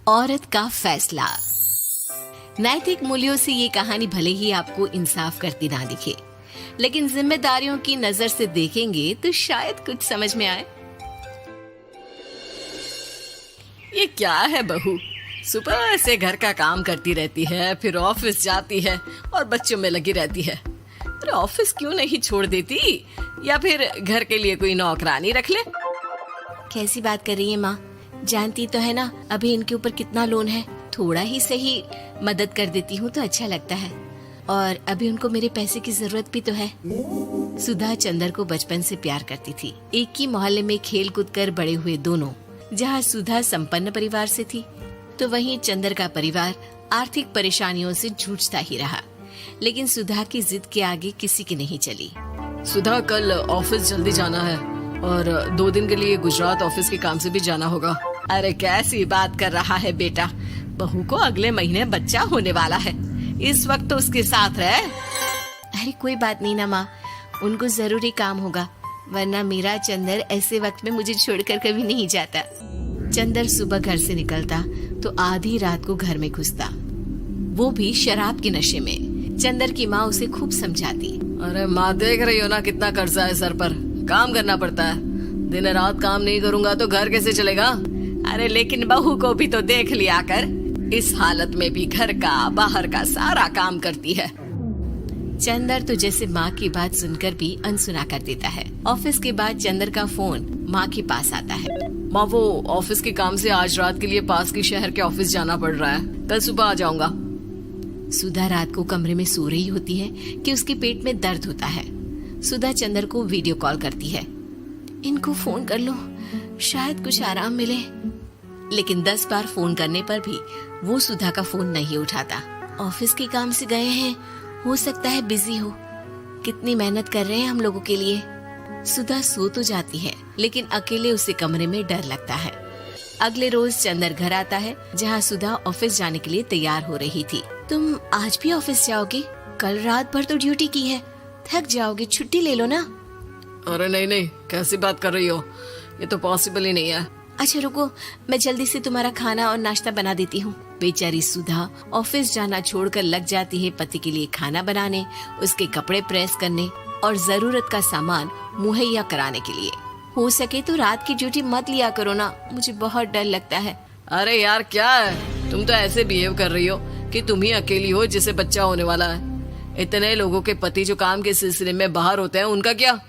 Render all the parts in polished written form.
औरत का फैसला। नैतिक मूल्यों से ये कहानी भले ही आपको इंसाफ करती ना दिखे, लेकिन जिम्मेदारियों की नजर से देखेंगे तो शायद कुछ समझ में आए। ये क्या है बहू, सुबह से घर का काम करती रहती है, फिर ऑफिस जाती है और बच्चों में लगी रहती है। अरे ऑफिस क्यों नहीं छोड़ देती, या फिर घर के लिए कोई नौकरानी रख ले। कैसी बात कर रही है माँ? जानती तो है ना अभी इनके ऊपर कितना लोन है। थोड़ा ही सही मदद कर देती हूँ तो अच्छा लगता है, और अभी उनको मेरे पैसे की जरूरत भी तो है। सुधा चंदर को बचपन से प्यार करती थी। एक ही मोहल्ले में खेल कूद कर बड़े हुए दोनों। जहाँ सुधा संपन्न परिवार से थी तो वहीं चंदर का परिवार आर्थिक परेशानियों से जूझता ही रहा। लेकिन सुधा की जिद के आगे किसी की नहीं चली। सुधा, कल ऑफिस जल्दी जाना है और 2 दिन के लिए गुजरात ऑफिस के काम से भी जाना होगा। अरे कैसी बात कर रहा है बेटा, बहू को अगले महीने बच्चा होने वाला है, इस वक्त तो उसके साथ रहे। अरे कोई बात नहीं ना माँ, उनको जरूरी काम होगा, वरना मेरा चंदर ऐसे वक्त में मुझे छोड़कर कभी नहीं जाता। चंदर सुबह घर से निकलता तो आधी रात को घर में घुसता, वो भी शराब के नशे में। चंदर की माँ उसे खूब समझाती। अरे माँ, देख रही हो ना कितना कर्जा है सर पर, काम करना पड़ता है। दिन रात काम नहीं करूँगा तो घर कैसे चलेगा। अरे लेकिन बहू को भी तो देख लिया कर, इस हालत में भी घर का बाहर का सारा काम करती है। चंदर तो जैसे माँ की बात सुनकर भी अनसुना कर देता है। ऑफिस के बाद चंदर का फोन माँ के पास आता है। माँ, वो ऑफिस के काम से आज रात के लिए पास के शहर के ऑफिस जाना पड़ रहा है, कल सुबह आ जाऊंगा। सुधा रात को कमरे में सो रही होती है कि उसके पेट में दर्द होता है। सुधा चंदर को वीडियो कॉल करती है। इनको फोन कर लो, शायद कुछ आराम मिले। लेकिन 10 बार फोन करने पर भी वो सुधा का फोन नहीं उठाता। ऑफिस के काम से गए हैं, हो सकता है बिजी हो। कितनी मेहनत कर रहे हैं हम लोगों के लिए। सुधा सो तो जाती है, लेकिन अकेले उसे कमरे में डर लगता है। अगले रोज चंदर घर आता है, जहाँ सुधा ऑफिस जाने के लिए तैयार हो रही थी। तुम आज भी ऑफिस जाओगे? कल रात भर तो ड्यूटी की है, थक जाओगे, छुट्टी ले लो ना। अरे नहीं नहीं, कैसी बात कर रही हो, ये तो पॉसिबल ही नहीं है। अच्छा रुको, मैं जल्दी से तुम्हारा खाना और नाश्ता बना देती हूँ। बेचारी सुधा ऑफिस जाना छोड़कर लग जाती है पति के लिए खाना बनाने, उसके कपड़े प्रेस करने और जरूरत का सामान मुहैया कराने के लिए। हो सके तो रात की ड्यूटी मत लिया करो ना, मुझे बहुत डर लगता है। अरे यार क्या है, तुम तो ऐसे बिहेव कर रही हो कि तुम ही अकेली हो जिसे बच्चा होने वाला है। इतने लोगों के पति जो काम के सिलसिले में बाहर होते हैं, उनका क्या?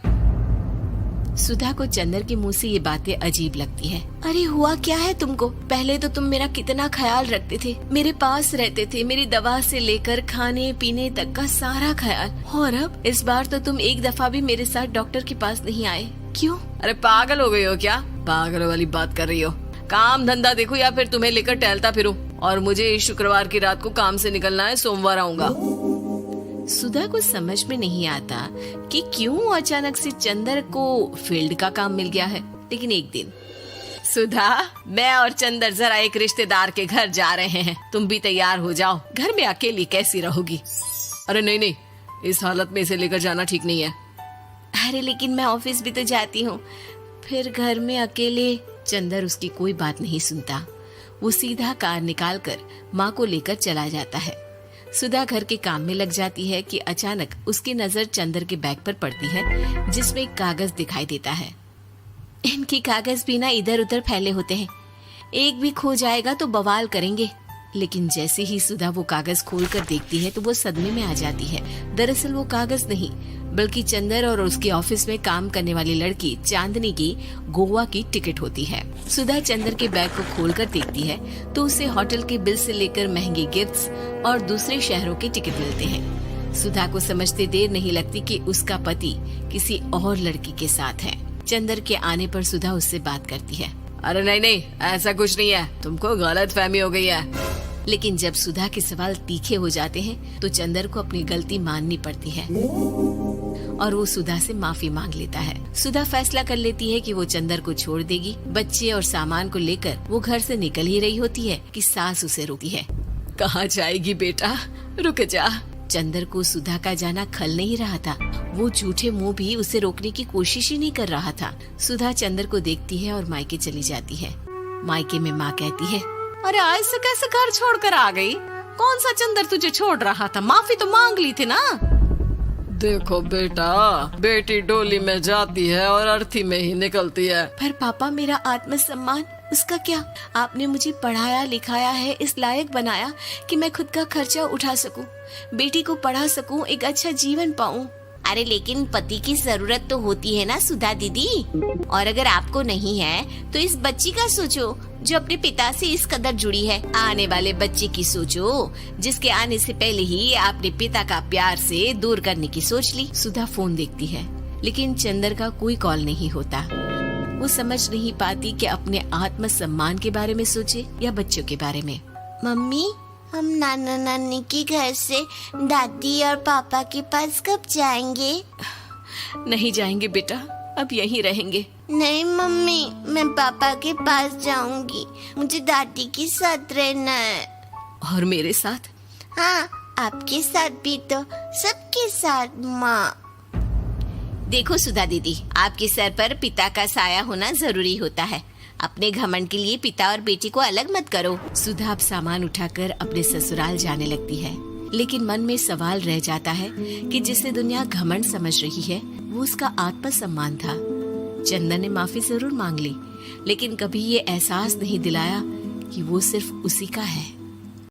सुधा को चंदर के मुंह से ये बातें अजीब लगती है। अरे हुआ क्या है तुमको? पहले तो तुम मेरा कितना ख्याल रखते थे, मेरे पास रहते थे, मेरी दवा से लेकर खाने पीने तक का सारा ख्याल। और अब इस बार तो तुम एक दफा भी मेरे साथ डॉक्टर के पास नहीं आए, क्यों? अरे पागल हो गई हो क्या? पागल वाली बात कर रही हो। काम धंधा देखो या फिर तुम्हें लेकर टहलता फिरूं। और मुझे शुक्रवार की रात को काम से निकलना है, सोमवार आऊंगा। सुधा को समझ में नहीं आता कि क्यों अचानक से चंदर को फील्ड का काम मिल गया है। लेकिन एक दिन, सुधा, मैं और चंदर जरा एक रिश्तेदार के घर जा रहे हैं, तुम भी तैयार हो जाओ, घर में अकेली कैसी रहोगी। अरे नहीं नहीं, इस हालत में इसे लेकर जाना ठीक नहीं है। अरे लेकिन मैं ऑफिस भी तो जाती हूँ, फिर घर में अकेले। चंदर उसकी कोई बात नहीं सुनता। वो सीधा कार निकाल कर माँ को लेकर चला जाता है। सुधा घर के काम में लग जाती है कि अचानक उसकी नजर चंदर के बैग पर पड़ती है, जिसमें एक कागज दिखाई देता है। इनकी कागज भी ना इधर उधर फैले होते हैं, एक भी खो जाएगा तो बवाल करेंगे। लेकिन जैसे ही सुधा वो कागज खोलकर देखती है तो वो सदमे में आ जाती है। दरअसल वो कागज नहीं, बल्कि चंदर और उसके ऑफिस में काम करने वाली लड़की चांदनी की गोवा की टिकट होती है। सुधा चंदर के बैग को खोलकर देखती है तो उसे होटल के बिल से लेकर महंगे गिफ्ट्स और दूसरे शहरों के टिकट मिलते हैं। सुधा को समझते देर नहीं लगती कि उसका पति किसी और लड़की के साथ है। चंदर के आने पर सुधा उससे बात करती है। अरे नहीं नहीं, ऐसा कुछ नहीं है, तुमको गलत फहमी हो गई है। लेकिन जब सुधा के सवाल तीखे हो जाते हैं तो चंदर को अपनी गलती माननी पड़ती है और वो सुधा से माफी मांग लेता है। सुधा फैसला कर लेती है कि वो चंदर को छोड़ देगी। बच्चे और सामान को लेकर वो घर से निकल ही रही होती है कि सास उसे रोकती है। कहाँ जाएगी बेटा, रुक जा। चंदर को सुधा का जाना खल नहीं रहा था। वो झूठे मुंह भी उसे रोकने की कोशिश ही नहीं कर रहा था। सुधा चंदर को देखती है और मायके चली जाती है। मायके में माँ कहती है, अरे आज से कैसे घर छोड़कर आ गई? कौन सा चंदर तुझे छोड़ रहा था? माफी तो मांग ली थी ना। देखो बेटा, बेटी डोली में जाती है और अर्थी में ही निकलती है। पर पापा, मेरा आत्मसम्मान, उसका क्या? आपने मुझे पढ़ाया लिखाया है, इस लायक बनाया कि मैं खुद का खर्चा उठा सकूं, बेटी को पढ़ा सकूं, एक अच्छा जीवन पाऊं। अरे लेकिन पति की जरूरत तो होती है ना सुधा दीदी, और अगर आपको नहीं है तो इस बच्ची का सोचो जो अपने पिता से इस कदर जुड़ी है। आने वाले बच्चे की सोचो जिसके आने से पहले ही आपने पिता का प्यार से दूर करने की सोच ली। सुधा फोन देखती है लेकिन चंदर का कोई कॉल नहीं होता। वो समझ नहीं पाती कि अपने आत्मसम्मान के बारे में सोचे या बच्चों के बारे में। मम्मी, हम नाना नानी के घर से दादी और पापा के पास कब जाएंगे? नहीं जाएंगे बेटा, अब यहीं रहेंगे। नहीं मम्मी, मैं पापा के पास जाऊंगी, मुझे दादी के साथ रहना है। और मेरे साथ? हाँ, आपके साथ भी तो, सबके साथ माँ। देखो सुधा दीदी, आपके सर पर पिता का साया होना जरूरी होता है। अपने घमंड के लिए पिता और बेटी को अलग मत करो। सुधा अब सामान उठाकर अपने ससुराल जाने लगती है, लेकिन मन में सवाल रह जाता है कि जिसे दुनिया घमंड समझ रही है वो उसका आत्मसम्मान था। चंदन ने माफी जरूर मांग ली, लेकिन कभी ये एहसास नहीं दिलाया कि वो सिर्फ उसी का है।